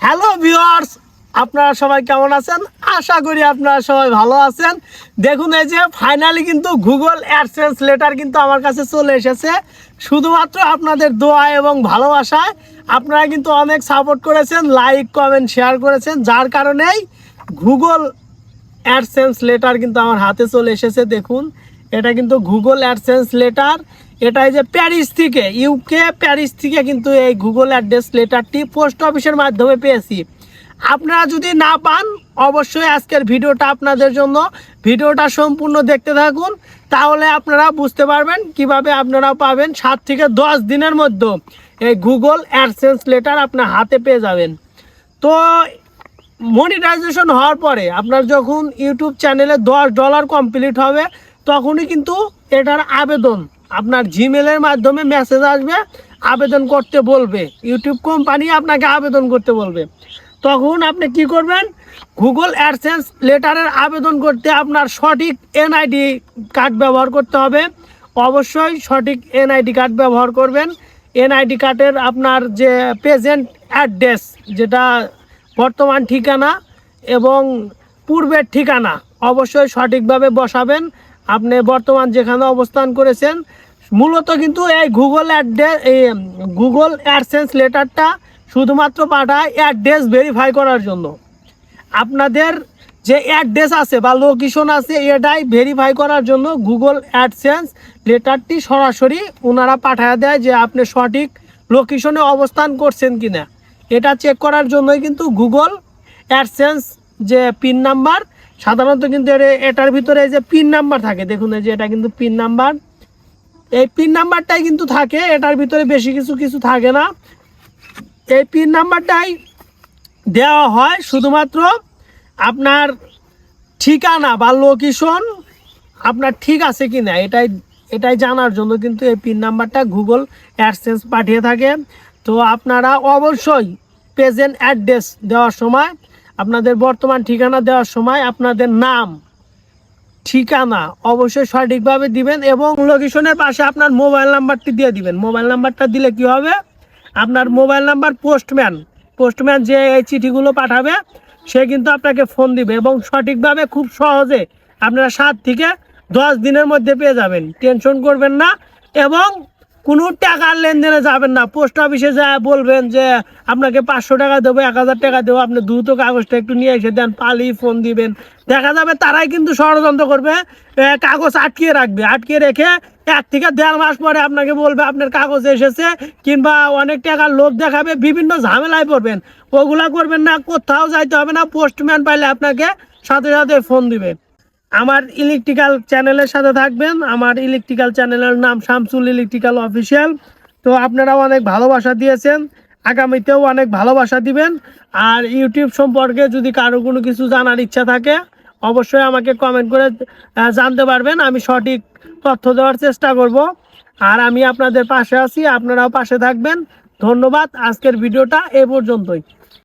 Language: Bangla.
হ্যালো ভিউয়ার্স, আপনারা সবাই কেমন আছেন? আশা করি আপনারা সবাই ভালো আছেন। দেখুন, এই যে ফাইনালি কিন্তু গুগল অ্যাডসেন্স লেটার কিন্তু আমার কাছে চলে এসেছে। শুধুমাত্র আপনাদের দোয়া এবং ভালোবাসায় আপনারা কিন্তু অনেক সাপোর্ট করেছেন, লাইক কমেন্ট শেয়ার করেছেন, যার কারণেই গুগল অ্যাডসেন্স লেটার কিন্তু আমার হাতে চলে এসেছে। দেখুন, এটা কিন্তু গুগল অ্যাডসেন্স লেটার। এটাই যে প্যারিস থেকে, ইউকে প্যারিস থেকে কিন্তু এই গুগল অ্যাড্রেস লেটারটি পোস্ট অফিসের মাধ্যমে পেয়েছি। আপনারা যদি না পান, অবশ্যই আজকের ভিডিওটা আপনাদের জন্য। ভিডিওটা সম্পূর্ণ দেখতে থাকুন, তাহলে আপনারা বুঝতে পারবেন কিভাবে আপনারা পাবেন। 7 থেকে 10 দিনের মধ্যে এই গুগল অ্যাডসেন্স লেটার আপনার হাতে পেয়ে যাবেন। তো মনিটাইজেশন হওয়ার পরে আপনার যখন ইউটিউব চ্যানেলে $10 কমপ্লিট হবে, তখনই কিন্তু এটার আবেদন আপনার জিমেলের মাধ্যমে মেসেজ আসবে, আবেদন করতে বলবে। ইউটিউব কোম্পানি আপনাকে আবেদন করতে বলবে। তখন আপনি কি করবেন? গুগল অ্যাডসেন্স লেটারের আবেদন করতে আপনার সঠিক এনআইডি কার্ড ব্যবহার করতে হবে। অবশ্যই সঠিক এনআইডি কার্ড ব্যবহার করবেন। এনআইডি কার্ডের আপনার যে প্রেজেন্ট অ্যাড্রেস, যেটা বর্তমান ঠিকানা এবং পূর্বের ঠিকানা, অবশ্যই সঠিকভাবে বসাবেন। আপনি বর্তমান যেখানে অবস্থান করেছেন, মূলত কিন্তু এই গুগল অ্যাডসেন্স লেটারটা শুধুমাত্র পাঠায় অ্যাড্রেস ভেরিফাই করার জন্য। আপনাদের যে অ্যাড্রেস আছে বা লোকেশন আছে, এটাই ভেরিফাই করার জন্য গুগল অ্যাডসেন্স লেটারটি সরাসরি ওনারা পাঠায় দেয় যে আপনি সঠিক লোকেশনে অবস্থান করছেন কিনা। এটা চেক করার জন্যই কিন্তু গুগল অ্যাডসেন্স যে পিন নাম্বার, সাধারণত কিন্তু এটার ভিতরে যে পিন নাম্বার থাকে, দেখুন এই যে এটা কিন্তু পিন নাম্বার। এই পিন নাম্বারটাই কিন্তু থাকে, এটার ভিতরে বেশি কিছু থাকে না। এই পিন নাম্বারটাই দেওয়া হয় শুধুমাত্র আপনার ঠিকানা বা লোকেশন আপনার ঠিক আছে কি না, এটাই জানার জন্য কিন্তু এই পিন নাম্বারটা গুগল অ্যাডসেন্স পাঠিয়ে থাকে। তো আপনারা অবশ্যই প্রেজেন্ট অ্যাড্রেস দেওয়ার সময়, আপনাদের বর্তমান ঠিকানা দেওয়ার সময় আপনাদের নাম, ঠিকানা অবশ্যই সঠিকভাবে দিবেন এবং লোকেশনের পাশে আপনার মোবাইল নাম্বারটি দিয়ে দিবেন। মোবাইল নাম্বারটা দিলে কি হবে? আপনার মোবাইল নাম্বার পোস্টম্যান যে এই চিঠিগুলো পাঠাবে, সে কিন্তু আপনাকে ফোন দিবে এবং সঠিকভাবে খুব সহজে আপনারা 7 থেকে 10 দিনের মধ্যে পেয়ে যাবেন। টেনশন করবেন না এবং কোনো টাকার লেনদেনে যাবেন না। পোস্ট অফিসে যা বলবেন যে আপনাকে 500 টাকা দেবো, 1000 টাকা দেবো, আপনি দ্রুত কাগজটা একটু নিয়ে এসে দেন, পালি ফোন দিবেন। দেখা যাবে তারাই কিন্তু ষড়যন্ত্র করবে, কাগজ আটকিয়ে রাখবে। আটকিয়ে রেখে 1 থেকে 1.5 মাস পরে আপনাকে বলবে আপনার কাগজ এসেছে, কিংবা অনেক টাকার লোভ দেখাবে, বিভিন্ন ঝামেলায় পড়বেন। ওগুলা করবেন না, কোথাও যাইতে হবে না। পোস্টম্যান পাইলে আপনাকে সাথে সাথে ফোন দিবে। আমার ইলেকট্রিক্যাল চ্যানেলের সাথে থাকবেন। আমার ইলেকট্রিক্যাল চ্যানেলের নাম শামসুল ইলেকট্রিক্যাল অফিসিয়াল। তো আপনারাও অনেক ভালোবাসা দিয়েছেন, আগামীতেও অনেক ভালোবাসা দিবেন। আর ইউটিউব সম্পর্কে যদি কারো কোনো কিছু জানার ইচ্ছা থাকে, অবশ্যই আমাকে কমেন্ট করে জানতে পারবেন। আমি সঠিক তথ্য দেওয়ার চেষ্টা করব। আর আমি আপনাদের পাশে আছি, আপনারাও পাশে থাকবেন। ধন্যবাদ। আজকের ভিডিওটা এ পর্যন্তই।